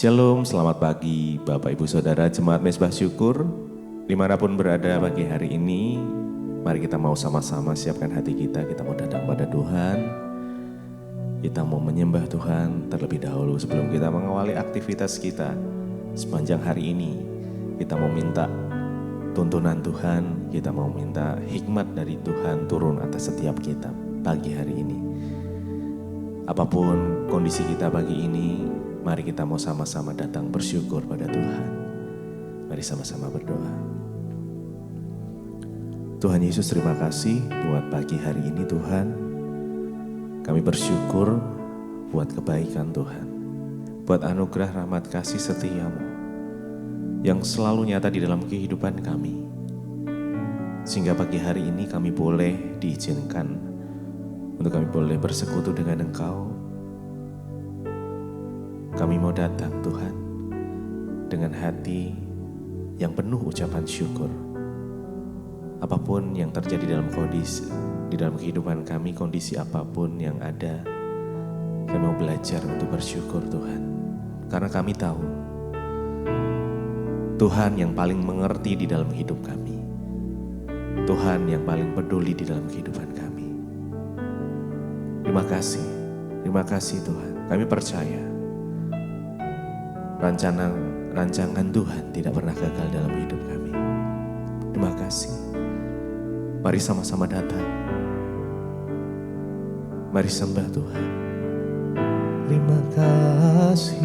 Shalom, selamat pagi Bapak Ibu Saudara Jemaat Mezbah Syukur. Dimanapun berada pagi hari ini, mari kita mau sama-sama siapkan hati kita mau datang pada Tuhan. Kita mau menyembah Tuhan terlebih dahulu sebelum kita mengawali aktivitas kita sepanjang hari ini. Kita mau minta tuntunan Tuhan, kita mau minta hikmat dari Tuhan turun atas setiap kita pagi hari ini. Apapun kondisi kita pagi ini, mari kita mau sama-sama datang bersyukur pada Tuhan. Mari sama-sama berdoa. Tuhan Yesus, terima kasih buat pagi hari ini Tuhan. Kami bersyukur buat kebaikan Tuhan, buat anugerah rahmat kasih setiamu yang selalu nyata di dalam kehidupan kami. Sehingga pagi hari ini kami boleh diizinkan untuk kami boleh bersekutu dengan Engkau. Kami mau datang Tuhan dengan hati yang penuh ucapan syukur. Apapun yang terjadi dalam kondisi, di dalam kehidupan kami, kondisi apapun yang ada, kami mau belajar untuk bersyukur Tuhan. Karena kami tahu Tuhan yang paling mengerti di dalam hidup kami. Tuhan yang paling peduli di dalam kehidupan kami. Terima kasih Tuhan. Kami percaya rancangan Tuhan tidak pernah gagal dalam hidup kami. Terima kasih. Mari sama-sama datang. Mari sembah Tuhan. Terima kasih.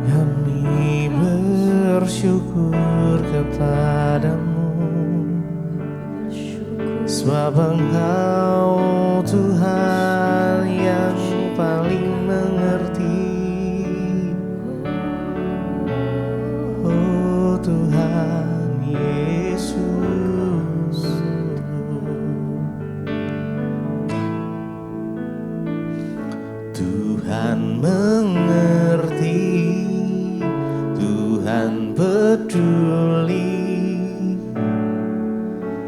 Kami bersyukur kepadamu, sebab Engkau Tuhan yang paling mengerti. Oh Tuhan Yesus, Tuhan mengerti, Tuhan peduli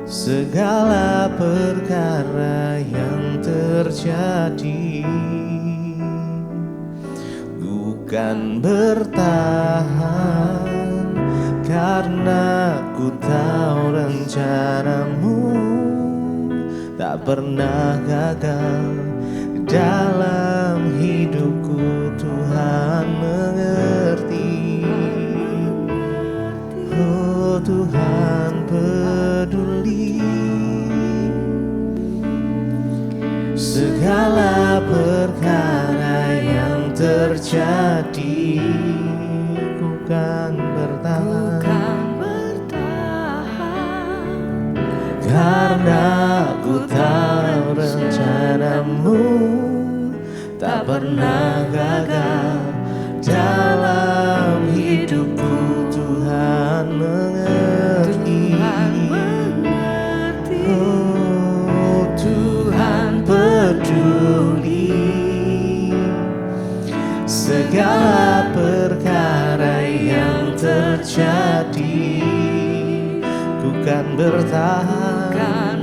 segala perkara yang terjadi. Bukan bertahan karena ku tahu rencanamu tak pernah gagal dalam hidupku. Tuhan mengerti, oh Tuhan peduli segala perkara yang terjadi. Bukan bertahan karena ku tahu rencanamu tak pernah gagal dalam hidupku. Tuhan mengerti, oh Tuhan peduli segala perkara yang terjadi. Bukan bertahan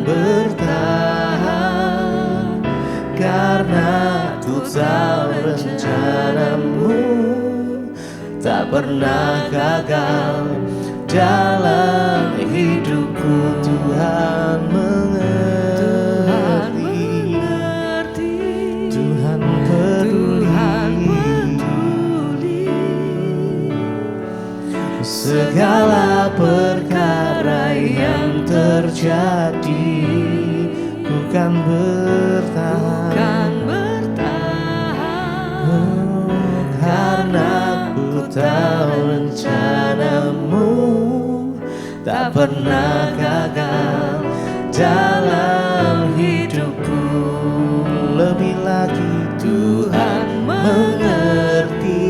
karena ku tahu rencanamu tak pernah gagal dalam hidupku. Tuhan mengerti, Tuhan peduli segala perkara yang terjadi. Bukan bertahan karena ku tahu rencanamu tak pernah gagal dalam hidupku. Lebih lagi Tuhan mengerti,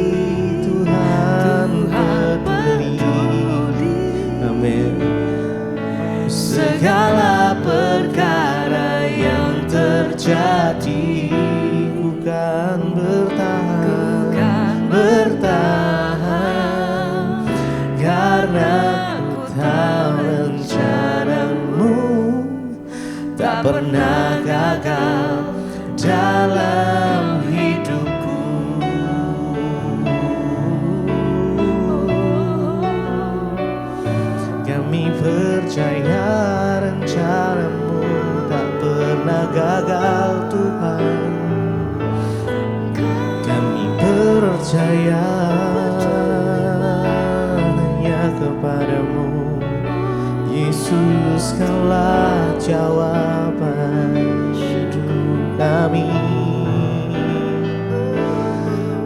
Tuhan peduli, amin, segala perkara yang terjadi. Bukan bertahan karena ku tahu rencanamu percaya hanya kepadamu, Yesus, Kaulah jawaban hidup kami.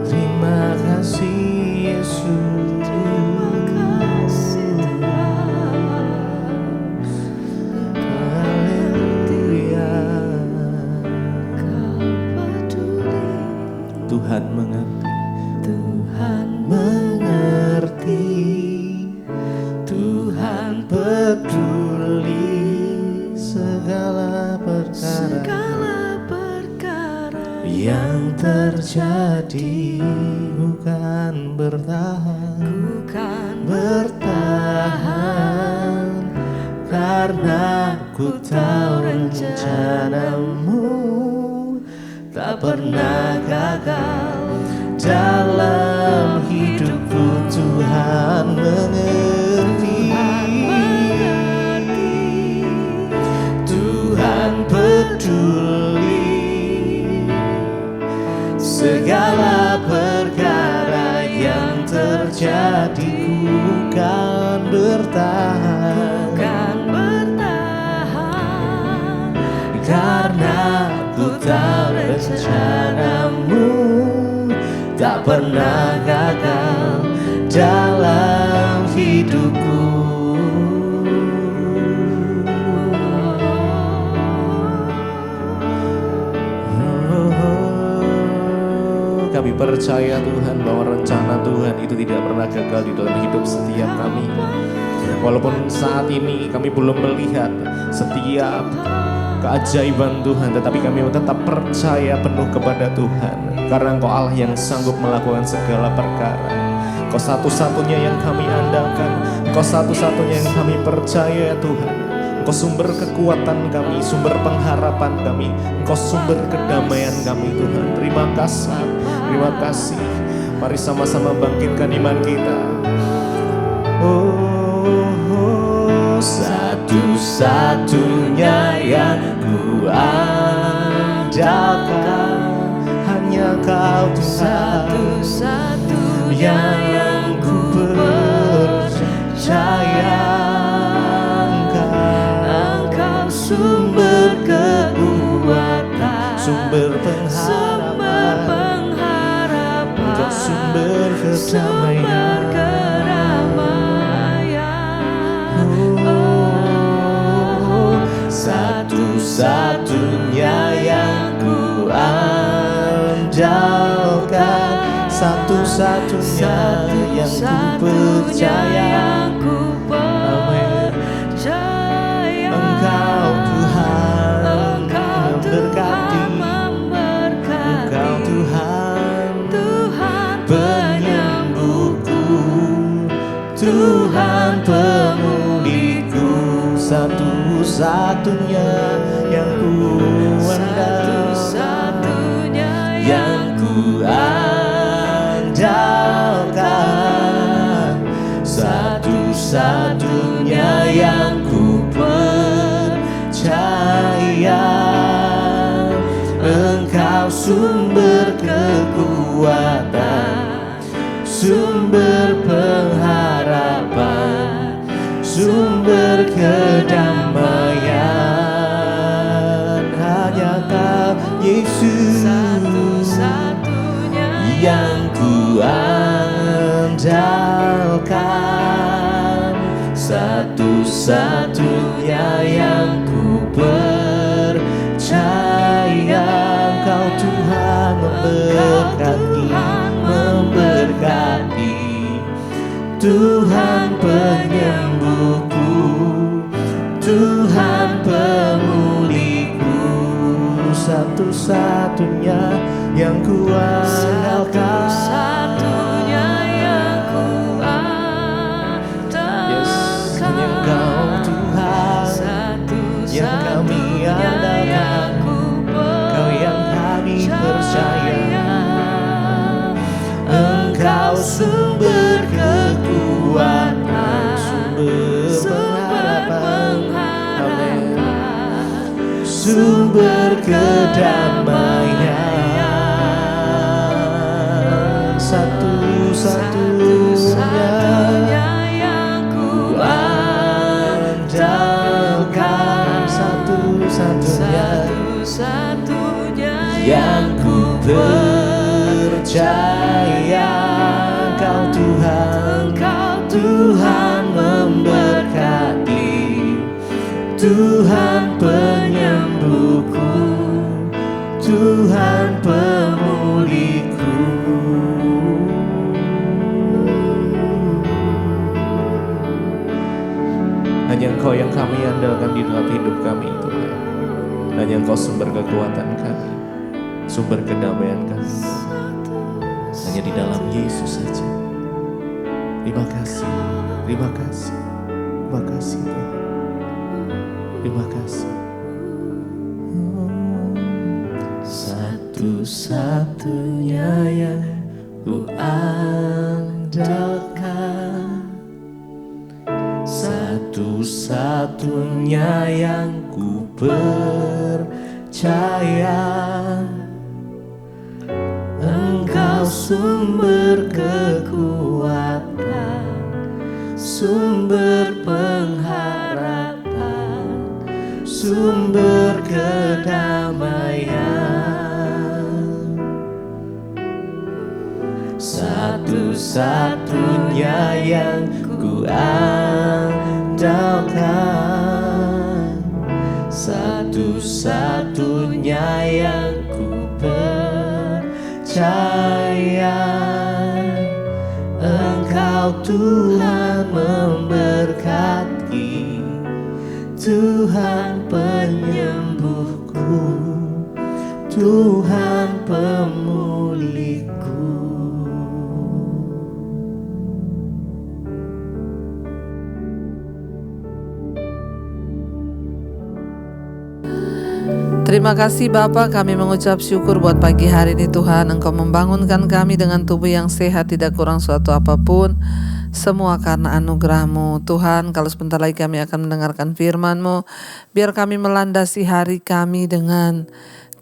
Terima kasih Yesus, haleluya. Tuhan mengerti, Tuhan mengerti, Tuhan peduli segala perkara yang terjadi. Bukan bertahan, karena ku tahu rencanamu tak pernah gagal dalam hidupku. Tuhan mengerti, Tuhan peduli segala perkara yang terjadi. Bukan bertahan, karena ku tahu rencanamu tak pernah gagal dalam hidupku. Kami percaya Tuhan bahwa rencana Tuhan itu tidak pernah gagal di dalam hidup setiap kami. Walaupun saat ini kami belum melihat setiap keajaiban Tuhan, tetapi kami tetap percaya penuh kepada Tuhan, karena Engkau Allah yang sanggup melakukan segala perkara. Engkau satu-satunya yang kami andalkan, Engkau satu-satunya yang kami percaya Tuhan. Engkau sumber kekuatan kami, sumber pengharapan kami, Engkau sumber kedamaian kami Tuhan. Terima kasih, terima kasih. Mari sama-sama bangkitkan iman kita. Satu-satunya yang ku andalkan hanya Kau Tuhan, satu-satunya yang ku percaya. Engkau sumber kekuatan, sumber pengharapan, Engkau sumber kedamaian. Satu-satunya yang ku andalkan, satu-satunya yang ku percaya. Engkau Tuhan memberkati, Engkau Tuhan penyembuhku, Tuhan pemulihku. Satu-satunya yang ku andalkan, yang ku andalkan, satu-satunya yang ku percaya. Engkau sumber kekuatan, sumber pengharapan, sumber kedamaian. Hanya Kau Yesus, satu-satunya yang ku andalkan, satu-satunya yang ku percaya. Engkau Tuhan memberkati, Tuhan penyembuhku, Tuhan pemulihku. Satu-satunya yang ku andalkan, satu-satunya yang ku andalkan. Yes, hanya Engkau Tuhan yang kami andalkan, Kau yang kami percaya. Engkau sumber kekuatan, sumber pengharapan, sumber kedamaian. Satu satu-satunya yang ku andalkan, satu-satunya yang ku percaya. Engkau Tuhan memberkati, Tuhan penyembuhku, Tuhan pemulihku. Hanya Engkau yang kami andalkan di dalam hidup kami, Tuhan. Hanya Engkau sumber kekuatan kami, sumber kedamaian kami. Hanya di dalam Yesus saja. Terima kasih, terima kasih, terima kasih Tuhan. Terima kasih. Satu-satunya yang ku andalkan, satu-satunya yang ku percaya. Engkau sumber kekuatan, sumber pengharapan, sumber kedamaian. Satu-satunya yang ku andalkan, satu-satunya yang ku percaya. Engkau Tuhan memberkati, Tuhan penyembuhku, Tuhan pemulihku. Terima kasih Bapa, kami mengucap syukur buat pagi hari ini Tuhan. Engkau membangunkan kami dengan tubuh yang sehat, tidak kurang suatu apapun. Semua karena anugerah-Mu Tuhan. Kalau sebentar lagi kami akan mendengarkan firman-Mu, biar kami melandasi hari kami dengan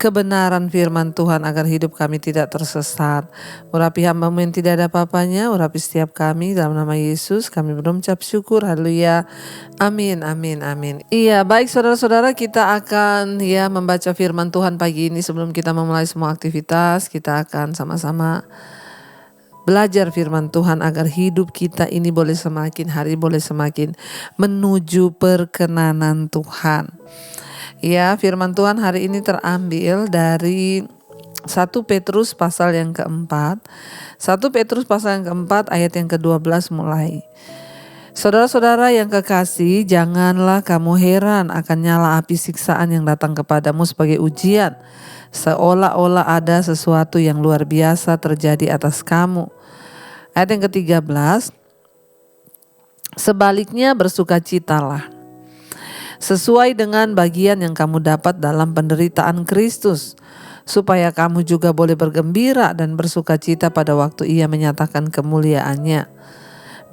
kebenaran firman Tuhan agar hidup kami tidak tersesat. Urapi hamba-Mu yang tidak ada apa-apanya, urapi setiap kami dalam nama Yesus kami berucap syukur. Haleluya. Amin, amin, amin. Iya, baik saudara-saudara, kita akan membaca firman Tuhan pagi ini. Sebelum kita memulai semua aktivitas, kita akan sama-sama belajar firman Tuhan agar hidup kita ini boleh semakin hari boleh semakin menuju perkenanan Tuhan. Ya, firman Tuhan hari ini terambil dari 1 Petrus pasal yang keempat. 1 Petrus pasal yang keempat ayat yang ke-12 mulai. Saudara-saudara yang kekasih, janganlah kamu heran akan nyala api siksaan yang datang kepadamu sebagai ujian, seolah-olah ada sesuatu yang luar biasa terjadi atas kamu. Ayat yang ke-13, sebaliknya bersukacitalah, sesuai dengan bagian yang kamu dapat dalam penderitaan Kristus, supaya kamu juga boleh bergembira dan bersukacita pada waktu Ia menyatakan kemuliaannya.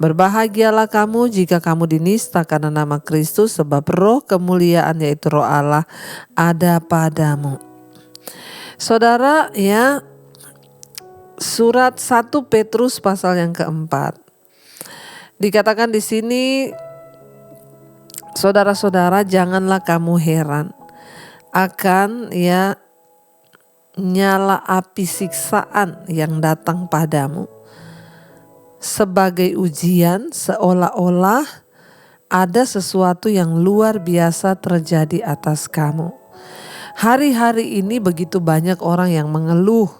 Berbahagialah kamu jika kamu dinista karena nama Kristus, sebab roh kemuliaan yaitu roh Allah ada padamu. Saudara, surat 1 Petrus pasal yang keempat. Dikatakan di sini, saudara-saudara, janganlah kamu heran akan nyala api siksaan yang datang padamu sebagai ujian, seolah-olah ada sesuatu yang luar biasa terjadi atas kamu. Hari-hari ini begitu banyak orang yang mengeluh.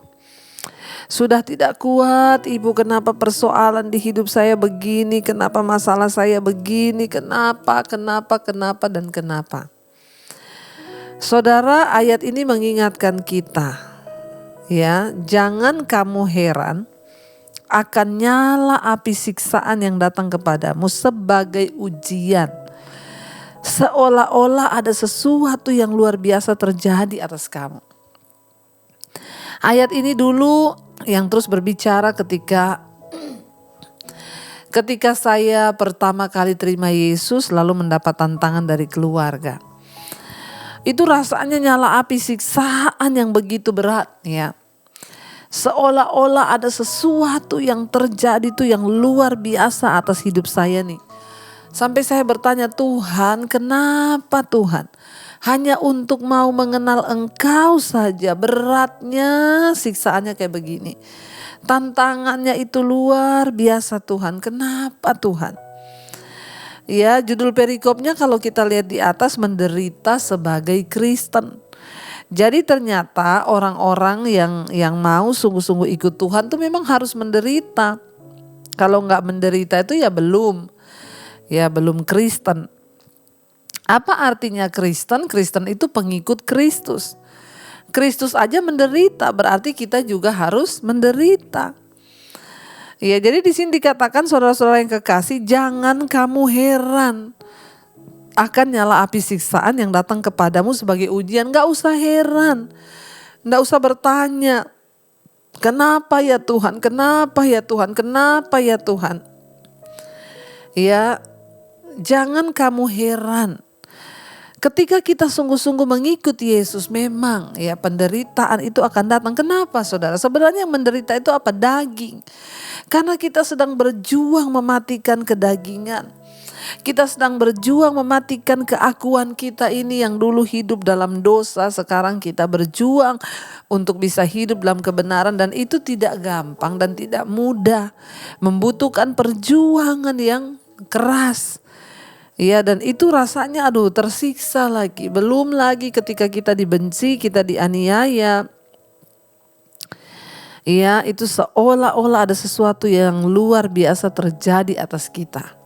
Sudah tidak kuat, Ibu, kenapa persoalan di hidup saya begini, kenapa masalah saya begini, kenapa. Saudara, ayat ini mengingatkan kita, jangan kamu heran akan nyala api siksaan yang datang kepadamu sebagai ujian, seolah-olah ada sesuatu yang luar biasa terjadi atas kamu. Ayat ini dulu yang terus berbicara ketika saya pertama kali terima Yesus lalu mendapat tantangan dari keluarga. Itu rasanya nyala api siksaan yang begitu berat, Seolah-olah ada sesuatu yang terjadi tuh yang luar biasa atas hidup saya nih. Sampai saya bertanya, Tuhan, kenapa Tuhan? Hanya untuk mau mengenal Engkau saja beratnya siksaannya kayak begini. Tantangannya itu luar biasa Tuhan. Kenapa Tuhan? Ya, judul perikopnya kalau kita lihat di atas, menderita sebagai Kristen. Jadi ternyata orang-orang yang mau sungguh-sungguh ikut Tuhan tuh memang harus menderita. Kalau nggak menderita itu ya belum Kristen. Apa artinya Kristen? Kristen itu pengikut Kristus. Kristus aja menderita, berarti kita juga harus menderita. Ya, jadi di sini dikatakan saudara-saudara yang kekasih, jangan kamu heran akan nyala api siksaan yang datang kepadamu sebagai ujian. Gak usah heran, gak usah bertanya, kenapa ya Tuhan, kenapa ya Tuhan, kenapa ya Tuhan. Ya, jangan kamu heran. Ketika kita sungguh-sungguh mengikuti Yesus, memang ya penderitaan itu akan datang. Kenapa saudara? Sebenarnya yang menderita itu apa? Daging. Karena kita sedang berjuang mematikan kedagingan. Kita sedang berjuang mematikan keakuan kita ini yang dulu hidup dalam dosa. Sekarang kita berjuang untuk bisa hidup dalam kebenaran. Dan itu tidak gampang dan tidak mudah. Membutuhkan perjuangan yang keras. Ya, dan itu rasanya tersiksa lagi. Belum lagi ketika kita dibenci, kita dianiaya. Ya, itu seolah-olah ada sesuatu yang luar biasa terjadi atas kita.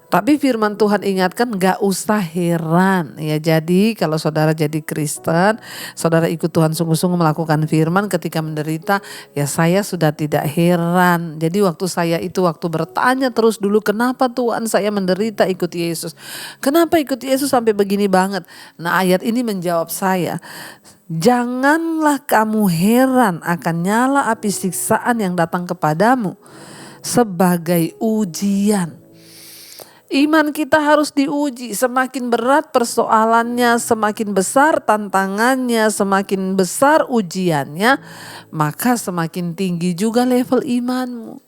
Tapi firman Tuhan ingatkan gak usah heran. Ya, jadi kalau saudara jadi Kristen, saudara ikut Tuhan sungguh-sungguh melakukan firman ketika menderita, ya saya sudah tidak heran. Jadi waktu saya bertanya terus dulu, kenapa Tuhan saya menderita ikut Yesus? Kenapa ikut Yesus sampai begini banget? Nah, ayat ini menjawab saya. Janganlah kamu heran akan nyala api siksaan yang datang kepadamu sebagai ujian. Iman kita harus diuji, semakin berat persoalannya, semakin besar tantangannya, semakin besar ujiannya, maka semakin tinggi juga level imanmu.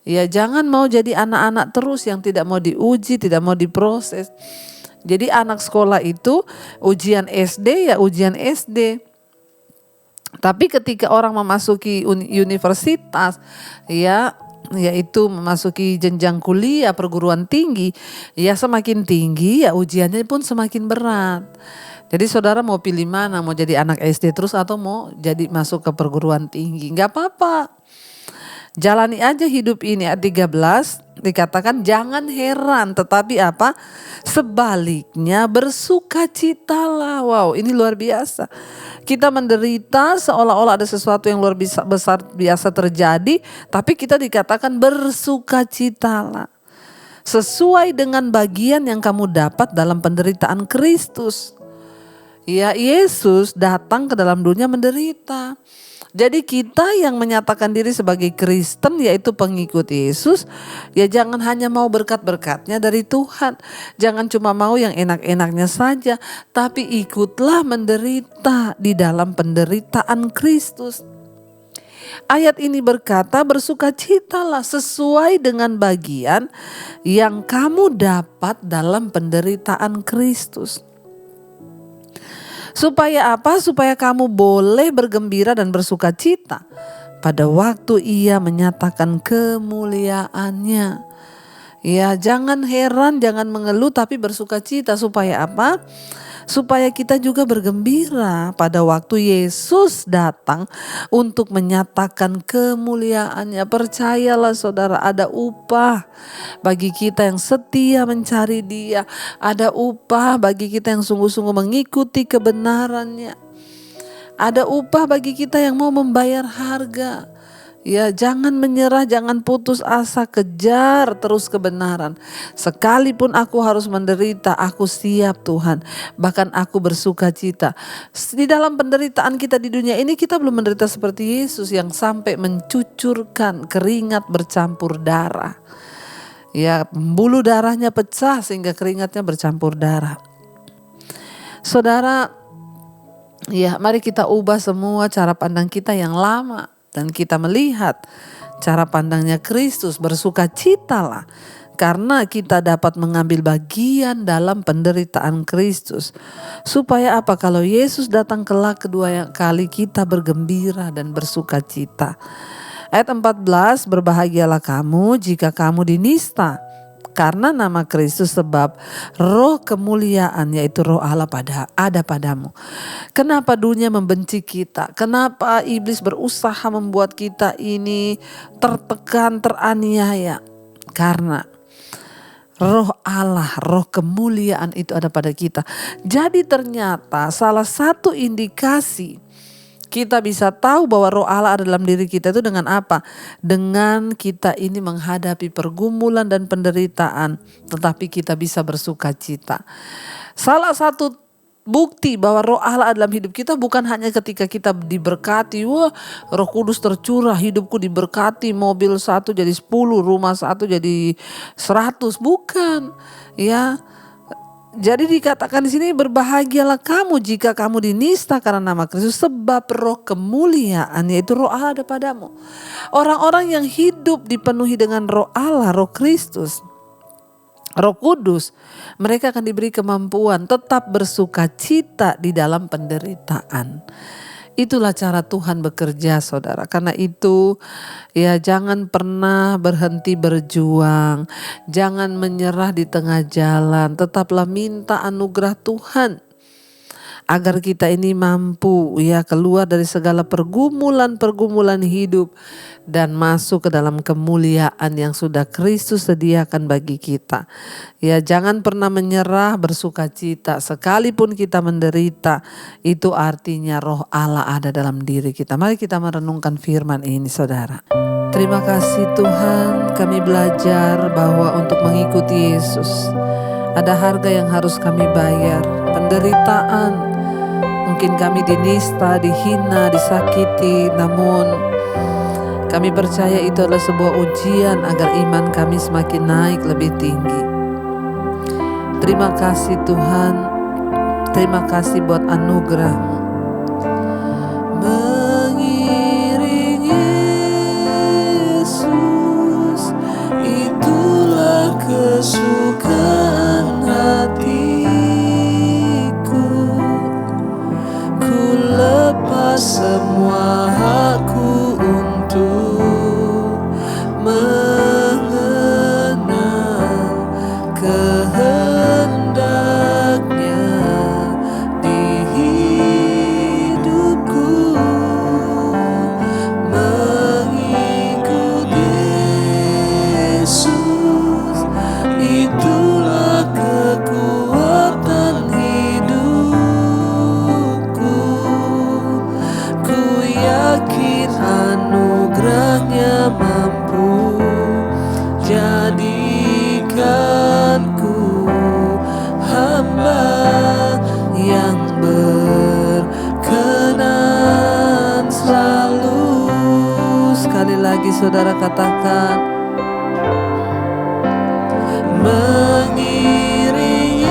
Ya, jangan mau jadi anak-anak terus yang tidak mau diuji, tidak mau diproses. Jadi anak sekolah itu ujian SD ya ujian SD. Tapi ketika orang memasuki universitas, yaitu memasuki jenjang kuliah perguruan tinggi, ya semakin tinggi ya ujiannya pun semakin berat. Jadi saudara mau pilih mana, mau jadi anak SD terus atau mau jadi masuk ke perguruan tinggi? Gak apa-apa, jalani aja hidup ini. Ayat 13 dikatakan jangan heran, tetapi apa? Sebaliknya bersukacitalah. Wow, ini luar biasa. Kita menderita seolah-olah ada sesuatu yang luar biasa terjadi, tapi kita dikatakan bersukacitalah. Sesuai dengan bagian yang kamu dapat dalam penderitaan Kristus. Ya, Yesus datang ke dalam dunia menderita. Jadi kita yang menyatakan diri sebagai Kristen, yaitu pengikut Yesus, ya jangan hanya mau berkat-berkatnya dari Tuhan. Jangan cuma mau yang enak-enaknya saja, tapi ikutlah menderita di dalam penderitaan Kristus. Ayat ini berkata, bersukacitalah sesuai dengan bagian yang kamu dapat dalam penderitaan Kristus. Supaya apa? Supaya kamu boleh bergembira dan bersukacita pada waktu Ia menyatakan kemuliaannya. Ya, jangan heran, jangan mengeluh, tapi bersukacita. Supaya apa? Supaya kita juga bergembira pada waktu Yesus datang untuk menyatakan kemuliaannya. Percayalah saudara, ada upah bagi kita yang setia mencari Dia. Ada upah bagi kita yang sungguh-sungguh mengikuti kebenarannya. Ada upah bagi kita yang mau membayar harga. Ya, jangan menyerah, jangan putus asa, kejar terus kebenaran. Sekalipun aku harus menderita, aku siap Tuhan. Bahkan aku bersukacita. Di dalam penderitaan kita di dunia ini, kita belum menderita seperti Yesus yang sampai mencucurkan keringat bercampur darah. Ya, pembuluh darahnya pecah sehingga keringatnya bercampur darah. Saudara, Ya, mari kita ubah semua cara pandang kita yang lama dan kita melihat cara pandangnya Kristus. Bersukacitalah karena kita dapat mengambil bagian dalam penderitaan Kristus. Supaya apa? Kalau Yesus datang kelak kedua kali, kita bergembira dan bersukacita. Ayat 14, berbahagialah kamu jika kamu dinista karena nama Kristus, sebab roh kemuliaan yaitu roh Allah ada padamu. Kenapa dunia membenci kita? Kenapa iblis berusaha membuat kita ini tertekan, teraniaya? Karena roh Allah, roh kemuliaan itu ada pada kita. Jadi ternyata salah satu indikasi kita bisa tahu bahwa roh Allah ada dalam diri kita itu dengan apa? Dengan kita ini menghadapi pergumulan dan penderitaan, tetapi kita bisa bersukacita. Salah satu bukti bahwa roh Allah dalam hidup kita bukan hanya ketika kita diberkati, wah Roh Kudus tercurah, hidupku diberkati, mobil 1 jadi 10, rumah 1 jadi 100, bukan. Ya. Jadi dikatakan di sini, berbahagialah kamu jika kamu dinista karena nama Kristus, sebab roh kemuliaan yaitu roh Allah ada padamu. Orang-orang yang hidup dipenuhi dengan roh Allah, roh Kristus, Roh Kudus, mereka akan diberi kemampuan tetap bersukacita di dalam penderitaan. Itulah cara Tuhan bekerja, saudara. Karena itu ya, jangan pernah berhenti berjuang. Jangan menyerah di tengah jalan. Tetaplah minta anugerah Tuhan agar kita ini mampu ya keluar dari segala pergumulan hidup dan masuk ke dalam kemuliaan yang sudah Kristus sediakan bagi kita. Ya, jangan pernah menyerah, bersukacita sekalipun kita menderita. Itu artinya roh Allah ada dalam diri kita. Mari kita merenungkan firman ini, saudara. Terima kasih Tuhan, kami belajar bahwa untuk mengikuti Yesus ada harga yang harus kami bayar. Penderitaan, mungkin kami dinista, dihina, disakiti, namun kami percaya itu adalah sebuah ujian agar iman kami semakin naik lebih tinggi. Terima kasih Tuhan, terima kasih buat anugerah-Mu. Mengiring Yesus, itulah kesukaan hatiku. Ku lepas semua hakku untuk mengenal kehendaknya di hidupku. Mengikut Yesus, itulah kekuatan hidupku. Ku yakin anugerahnya mampu jadikanku hamba yang berkenan selalu. Sekali lagi saudara katakan, mengiring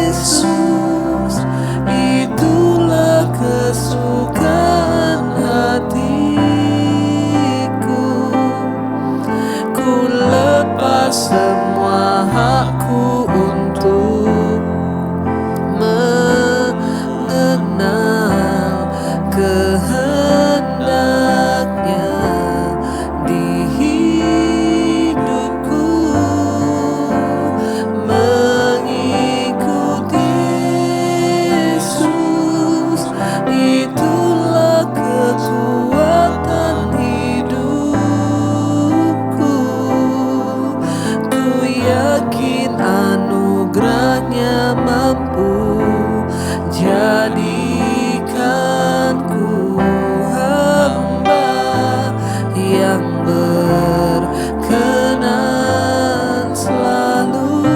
Yesus, itulah kesukaan hatiku. Ku lepas semua hakku untuk mengenal kehendaknya di hidupku. Mengikut Yesus, itulah kekuatan hidupku. Ku yakin anugerahnya mampu jadikanku hamba yang berkenan selalu.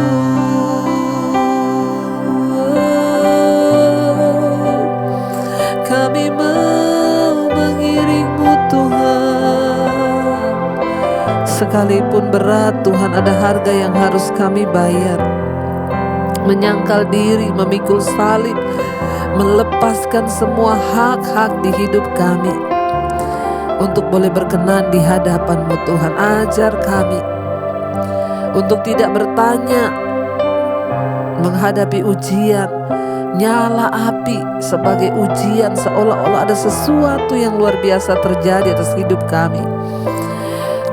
Kami mau mengiring-Mu Tuhan. Sekalipun berat Tuhan, ada harga yang harus kami bayar. Menyangkal diri, memikul salib, melepaskan semua hak-hak di hidup kami untuk boleh berkenan di hadapan-Mu Tuhan. Ajar kami untuk tidak bertanya menghadapi ujian, nyala api sebagai ujian seolah-olah ada sesuatu yang luar biasa terjadi atas hidup kami.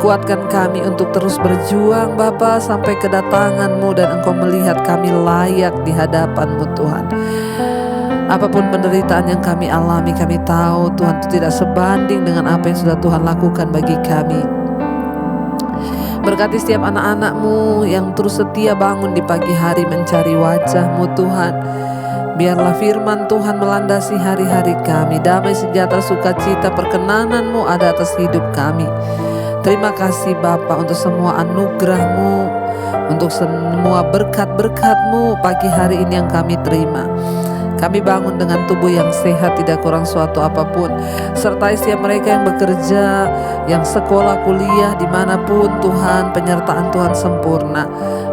Kuatkan kami untuk terus berjuang Bapa sampai kedatangan-Mu dan Engkau melihat kami layak di hadapan-Mu Tuhan. Apapun penderitaan yang kami alami, kami tahu Tuhan itu tidak sebanding dengan apa yang sudah Tuhan lakukan bagi kami. Berkati setiap anak-anak-Mu yang terus setia bangun di pagi hari mencari wajah-Mu Tuhan. Biarlah firman Tuhan melandasi hari-hari kami. Damai, sejahtera, sukacita, perkenanan-Mu ada atas hidup kami. Terima kasih Bapa untuk semua anugerah-Mu, untuk semua berkat-berkat-Mu pagi hari ini yang kami terima. Kami bangun dengan tubuh yang sehat, tidak kurang suatu apapun. Sertai setiap mereka yang bekerja, yang sekolah, kuliah, dimanapun Tuhan, penyertaan Tuhan sempurna.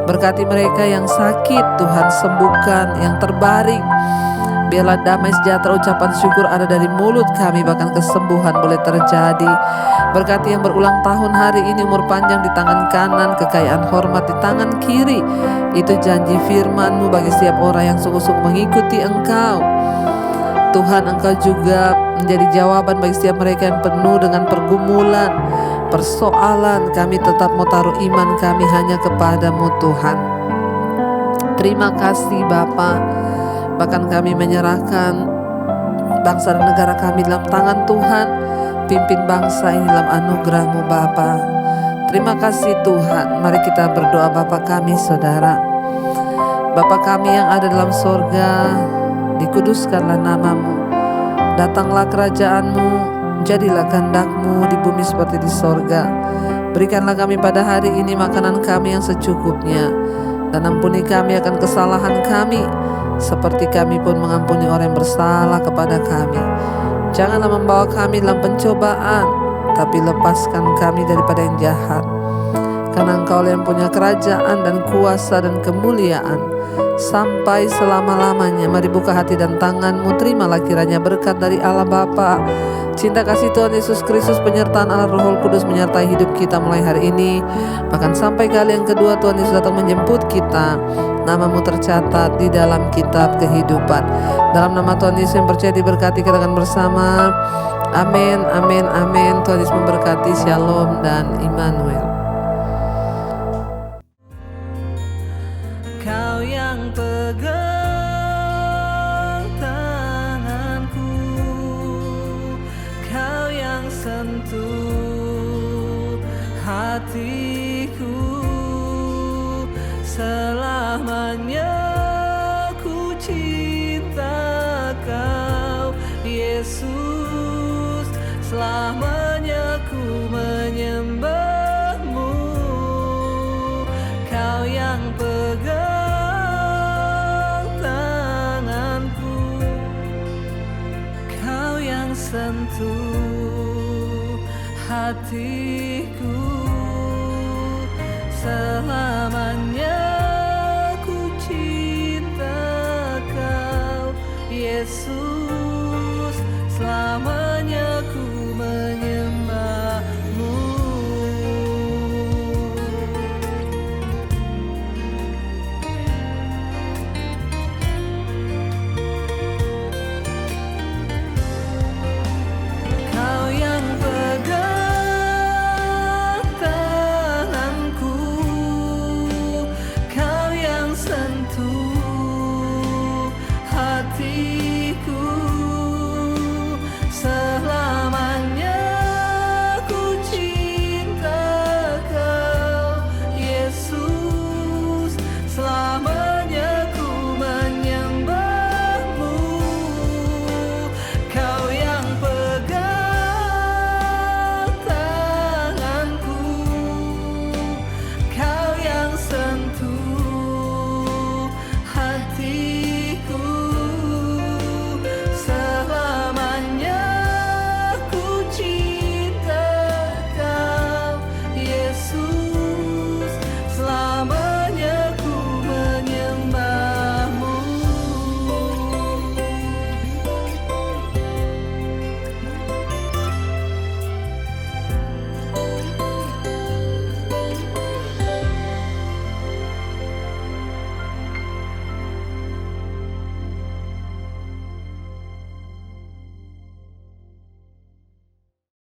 Berkati mereka yang sakit, Tuhan sembuhkan, yang terbaring. Biarlah damai, sejahtera, ucapan syukur ada dari mulut kami, bahkan kesembuhan boleh terjadi. Berkati yang berulang tahun hari ini, umur panjang di tangan kanan, kekayaan hormat di tangan kiri. Itu janji firman-Mu bagi setiap orang yang sungguh-sungguh mengikuti Engkau. Tuhan, Engkau juga menjadi jawaban bagi setiap mereka yang penuh dengan pergumulan, persoalan. Kami tetap mau taruh iman kami hanya kepada-Mu Tuhan. Terima kasih Bapa. Bahkan kami menyerahkan bangsa dan negara kami dalam tangan Tuhan. Pimpin bangsa ini dalam anugerah-Mu Bapa. Terima kasih Tuhan. Mari kita berdoa. Bapa kami saudara, Bapa kami yang ada dalam sorga, dikuduskanlah nama-Mu. Datanglah kerajaan-Mu, jadilah kehendak-Mu di bumi seperti di sorga. Berikanlah kami pada hari ini makanan kami yang secukupnya, dan ampuni kami akan kesalahan kami, seperti kami pun mengampuni orang yang bersalah kepada kami. Janganlah membawa kami dalam pencobaan, tapi lepaskan kami daripada yang jahat. Karena Engkau yang punya kerajaan dan kuasa dan kemuliaan sampai selama-lamanya. Mari buka hati dan tangan-Mu, terimalah kiranya berkat dari Allah Bapa, cinta kasih Tuhan Yesus Kristus, penyertaan Allah Roh Kudus menyertai hidup kita mulai hari ini, bahkan sampai kali yang kedua Tuhan Yesus datang menjemput kita. Nama-Mu tercatat di dalam kitab kehidupan. Dalam nama Tuhan Yesus yang percaya diberkati, kita akan bersama. Amin, amin, amin. Tuhan Yesus memberkati. Shalom dan Immanuel. Kau yang pegang tanganku, Kau yang sentuh hatiku. Selamanya ku cinta Kau, Yesus. Selamanya ku menyembah-Mu. Kau yang pegang tanganku, Kau yang sentuh hatiku.